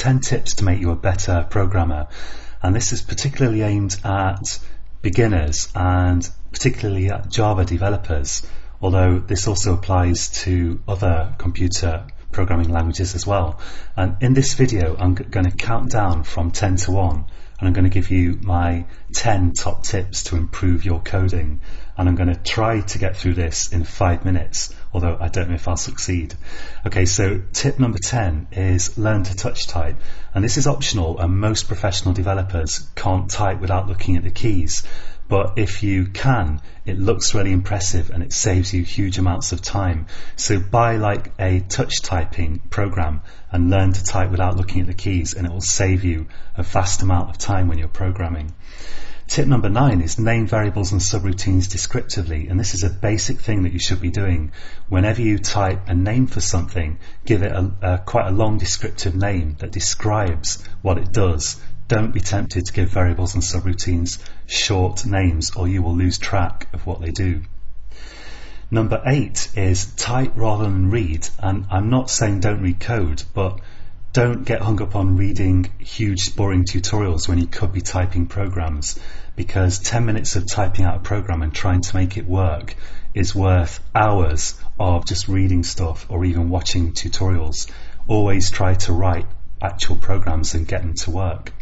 10 tips to make you a better programmer, and this is particularly aimed at beginners and particularly at Java developers, although this also applies to other computer programming languages as well. And in this video I'm going to count down from 10 to 1, and I'm going to give you my 10 top tips to improve your coding, and I'm going to try to get through this in 5 minutes, although I don't know if I'll succeed. Okay, so tip number 10 is learn to touch type, and this is optional and most professional developers can't type without looking at the keys. But if you can, it looks really impressive and it saves you huge amounts of time. So buy like a touch typing program and learn to type without looking at the keys, and it will save you a vast amount of time when you're programming. Tip number 9 is name variables and subroutines descriptively, and this is a basic thing that you should be doing. Whenever you type a name for something, give it quite a long descriptive name that describes what it does. Don't be tempted to give variables and subroutines short names, or you will lose track of what they do. Number 8 is type rather than read, and I'm not saying don't read code, but don't get hung up on reading huge boring tutorials when you could be typing programs, because 10 minutes of typing out a program and trying to make it work is worth hours of just reading stuff or even watching tutorials. Always try to write actual programs and get them to work.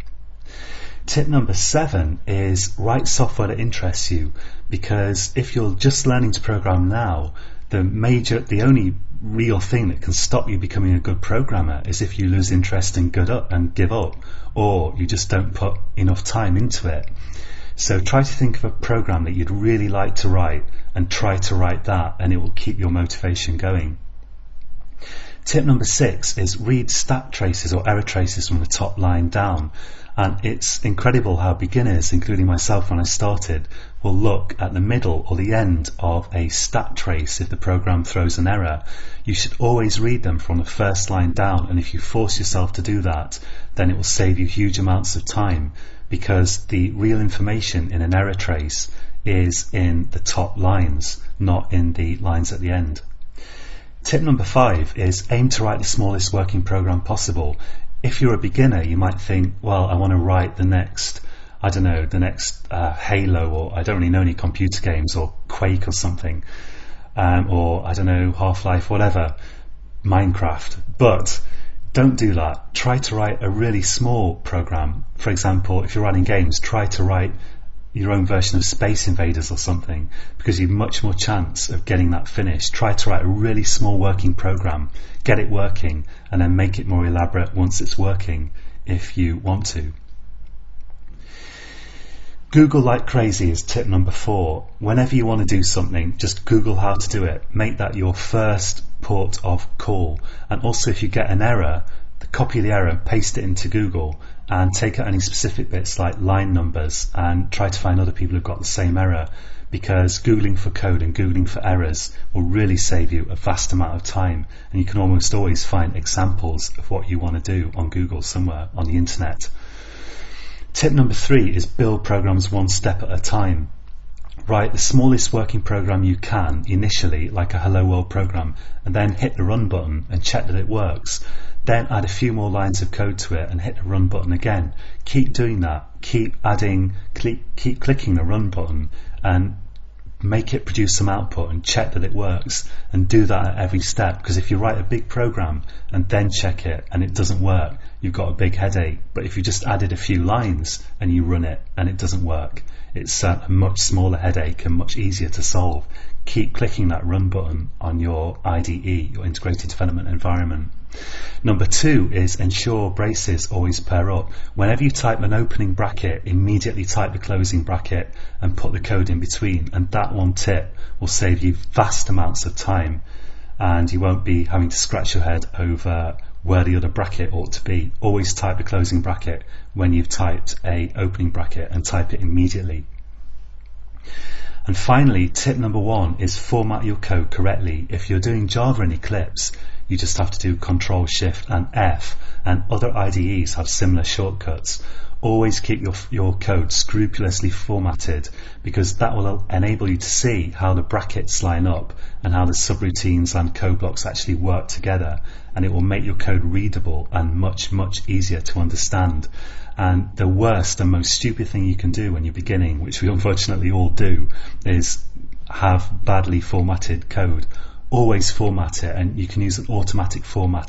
Tip number 7 is write software that interests you, because if you're just learning to program now, the only real thing that can stop you becoming a good programmer is if you lose interest and give up, or you just don't put enough time into it. So try to think of a program that you'd really like to write and try to write that, and it will keep your motivation going. Tip number 6 is read stat traces or error traces from the top line down, and it's incredible how beginners, including myself when I started, will look at the middle or the end of a stat trace if the program throws an error. You should always read them from the first line down, and if you force yourself to do that, then it will save you huge amounts of time, because the real information in an error trace is in the top lines, not in the lines at the end. Tip number 5 is aim to write the smallest working program possible. If you're a beginner, you might think, well, I want to write the next Halo, or I don't really know any computer games, or Quake or something, or I don't know, Half-Life, whatever, Minecraft. But don't do that. Try to write a really small program. For example, if you're writing games, try to write your own version of Space Invaders or something, because you've much more chance of getting that finished. Try to write a really small working program, get it working, and then make it more elaborate once it's working if you want to. Google like crazy is tip number 4. Whenever you want to do something, just Google how to do it. Make that your first port of call. And also, if you get an error, copy the error, paste it into Google, and take out any specific bits like line numbers and try to find other people who've got the same error, because Googling for code and Googling for errors will really save you a vast amount of time, and you can almost always find examples of what you want to do on Google somewhere on the internet. Tip number 3 is build programs one step at a time. Write the smallest working program you can initially, like a Hello World program, and then hit the run button and check that it works. Then add a few more lines of code to it and hit the run button again. Keep doing that. Keep clicking the run button and make it produce some output and check that it works, and do that at every step, because if you write a big program and then check it and it doesn't work, you've got a big headache. But if you just added a few lines and you run it and it doesn't work, it's a much smaller headache and much easier to solve. Keep clicking that run button on your IDE, your integrated development environment. Number 2 is ensure braces always pair up. Whenever you type an opening bracket, immediately type the closing bracket and put the code in between, and that one tip will save you vast amounts of time, and you won't be having to scratch your head over where the other bracket ought to be. Always type the closing bracket when you've typed a opening bracket, and type it immediately. And finally, tip number 1 is format your code correctly. If you're doing Java in Eclipse, you just have to do Control Shift and F, and other IDEs have similar shortcuts. Always keep your code scrupulously formatted, because that will enable you to see how the brackets line up and how the subroutines and code blocks actually work together, and it will make your code readable and much easier to understand. And the worst and most stupid thing you can do when you're beginning, which we unfortunately all do, is have badly formatted code. Always format it, and you can use an automatic format